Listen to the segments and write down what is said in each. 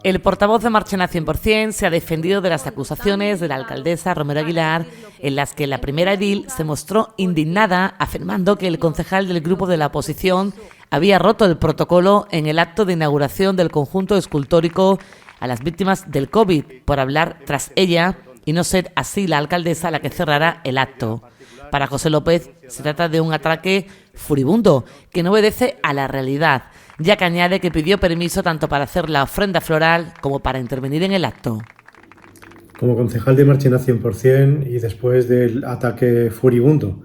El portavoz de Marchena 100% se ha defendido de las acusaciones de la alcaldesa Romero Aguilar, en las que la primera edil se mostró indignada, afirmando que el concejal del grupo de la oposición había roto el protocolo en el acto de inauguración del conjunto escultórico a las víctimas del COVID por hablar tras ella y no ser así la alcaldesa la que cerrará el acto. Para José López se trata de un ataque furibundo que no obedece a la realidad, ya que añade que pidió permiso tanto para hacer la ofrenda floral como para intervenir en el acto. Como concejal de Marchena 100% y después del ataque furibundo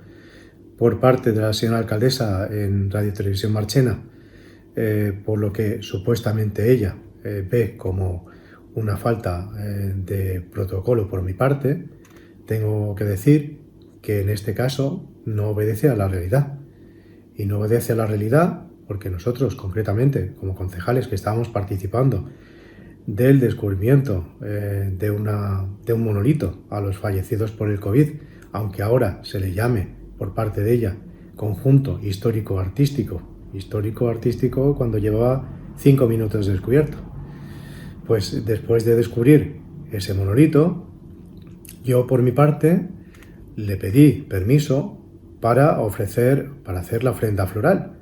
por parte de la señora alcaldesa en Radio Televisión Marchena, por lo que supuestamente ella ve como una falta de protocolo por mi parte, tengo que decir que en este caso no obedece a la realidad. Y no obedece a la realidad porque nosotros, concretamente, como concejales que estábamos participando del descubrimiento de un monolito a los fallecidos por el COVID, aunque ahora se le llame por parte de ella conjunto histórico-artístico cuando llevaba 5 minutos descubierto. Pues después de descubrir ese monolito, yo por mi parte le pedí permiso para hacer la ofrenda floral.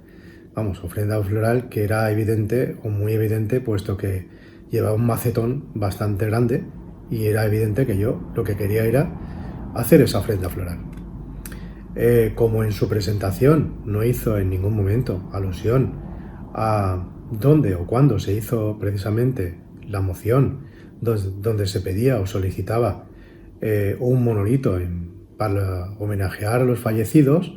Vamos, ofrenda floral que era evidente o muy evidente, puesto que llevaba un macetón bastante grande y era evidente que yo lo que quería era hacer esa ofrenda floral. Como en su presentación no hizo en ningún momento alusión a dónde o cuándo se hizo precisamente la moción donde se pedía o solicitaba un monolito para homenajear a los fallecidos,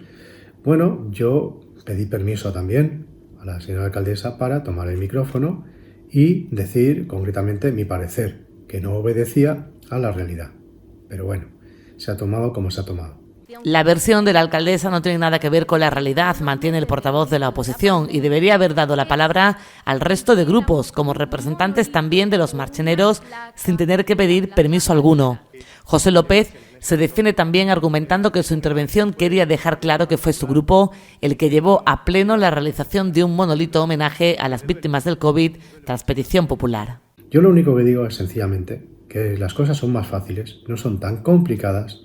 bueno, yo pedí permiso también a la señora alcaldesa para tomar el micrófono y decir concretamente mi parecer, que no obedecía a la realidad. Pero bueno, se ha tomado como se ha tomado. La versión de la alcaldesa no tiene nada que ver con la realidad, mantiene el portavoz de la oposición, y debería haber dado la palabra al resto de grupos, como representantes también de los marcheneros, sin tener que pedir permiso alguno. José López se defiende también argumentando que su intervención quería dejar claro que fue su grupo el que llevó a pleno la realización de un monolito homenaje a las víctimas del COVID tras petición popular. Yo lo único que digo es sencillamente que las cosas son más fáciles, no son tan complicadas,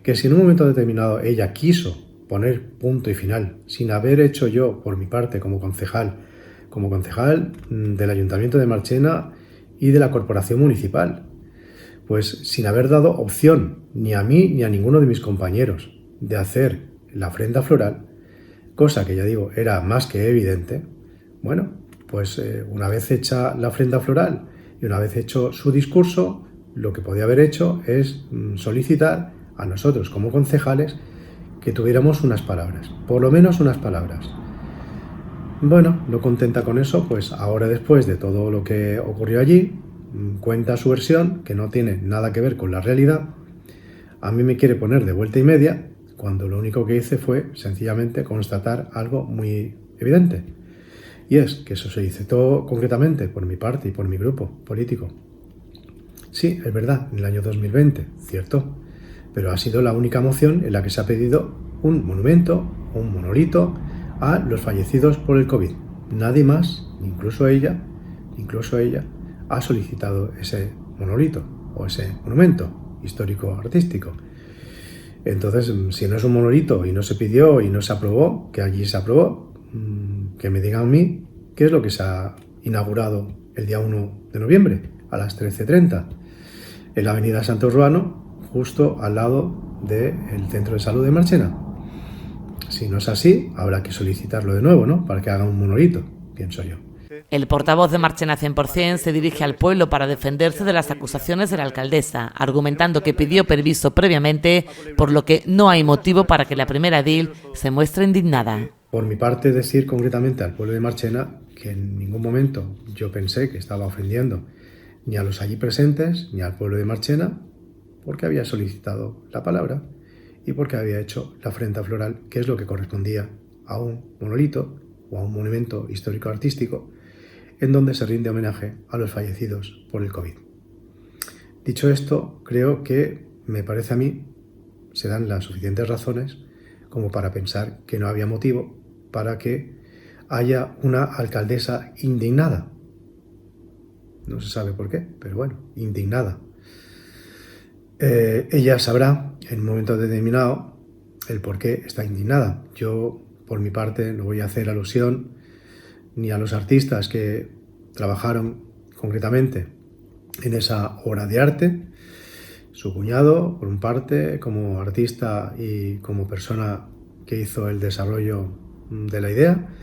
que si en un momento determinado ella quiso poner punto y final, sin haber hecho yo por mi parte como concejal del Ayuntamiento de Marchena y de la Corporación Municipal, pues sin haber dado opción ni a mí ni a ninguno de mis compañeros de hacer la ofrenda floral, cosa que ya digo era más que evidente, bueno, pues una vez hecha la ofrenda floral y una vez hecho su discurso, lo que podía haber hecho es solicitar a nosotros como concejales que tuviéramos unas palabras, por lo menos unas palabras. Bueno, no contenta con eso, pues ahora después de todo lo que ocurrió allí, cuenta su versión, que no tiene nada que ver con la realidad. A mí me quiere poner de vuelta y media, cuando lo único que hice fue sencillamente constatar algo muy evidente. Y es que eso se dice todo concretamente por mi parte y por mi grupo político. Sí, es verdad, en el año 2020, cierto, pero ha sido la única moción en la que se ha pedido un monumento, un monolito a los fallecidos por el COVID. Nadie más, incluso ella, ha solicitado ese monolito o ese monumento histórico-artístico. Entonces, si no es un monolito y no se pidió y no se aprobó, que allí se aprobó, que me digan a mí qué es lo que se ha inaugurado el día 1 de noviembre a las 13:30 en la avenida Santo Urbano, justo al lado del Centro de Salud de Marchena. Si no es así, habrá que solicitarlo de nuevo, ¿no? Para que haga un monolito, pienso yo. El portavoz de Marchena 100% se dirige al pueblo para defenderse de las acusaciones de la alcaldesa, argumentando que pidió permiso previamente, por lo que no hay motivo para que la primera edil se muestre indignada. Por mi parte, decir concretamente al pueblo de Marchena que en ningún momento yo pensé que estaba ofendiendo ni a los allí presentes ni al pueblo de Marchena, porque había solicitado la palabra y porque había hecho la ofrenda floral, que es lo que correspondía a un monolito o a un monumento histórico-artístico en donde se rinde homenaje a los fallecidos por el COVID. Dicho esto, creo que, me parece a mí, se dan las suficientes razones como para pensar que no había motivo para que haya una alcaldesa indignada. no se sabe por qué, pero bueno, indignada. Ella sabrá en un momento determinado el por qué está indignada. Yo, por mi parte, no voy a hacer alusión ni a los artistas que trabajaron concretamente en esa obra de arte. Su cuñado, por un parte, como artista y como persona que hizo el desarrollo de la idea,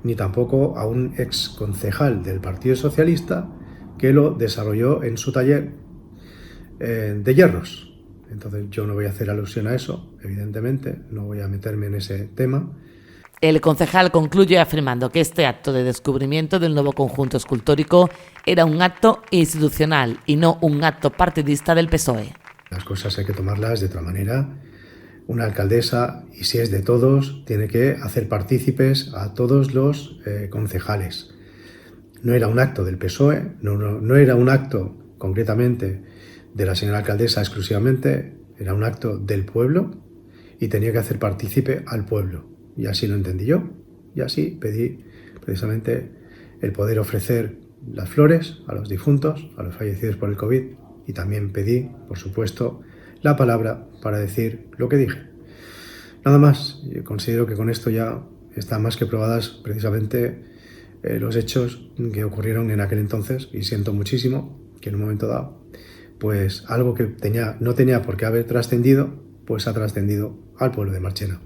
ni tampoco a un ex concejal del Partido Socialista que lo desarrolló en su taller de hierros. Entonces yo no voy a hacer alusión a eso, evidentemente, no voy a meterme en ese tema. El concejal concluye afirmando que este acto de descubrimiento del nuevo conjunto escultórico era un acto institucional y no un acto partidista del PSOE. Las cosas hay que tomarlas de otra manera. Una alcaldesa, y si es de todos, tiene que hacer partícipes a todos los concejales. No era un acto del PSOE, no era un acto concretamente de la señora alcaldesa exclusivamente, era un acto del pueblo y tenía que hacer partícipe al pueblo. Y así lo entendí yo, y así pedí precisamente el poder ofrecer las flores a los difuntos, a los fallecidos por el COVID, y también pedí, por supuesto, la palabra para decir lo que dije. Nada más, yo considero que con esto ya están más que probadas precisamente los hechos que ocurrieron en aquel entonces, y siento muchísimo que en un momento dado, pues algo que no tenía por qué haber trascendido, pues ha trascendido al pueblo de Marchena.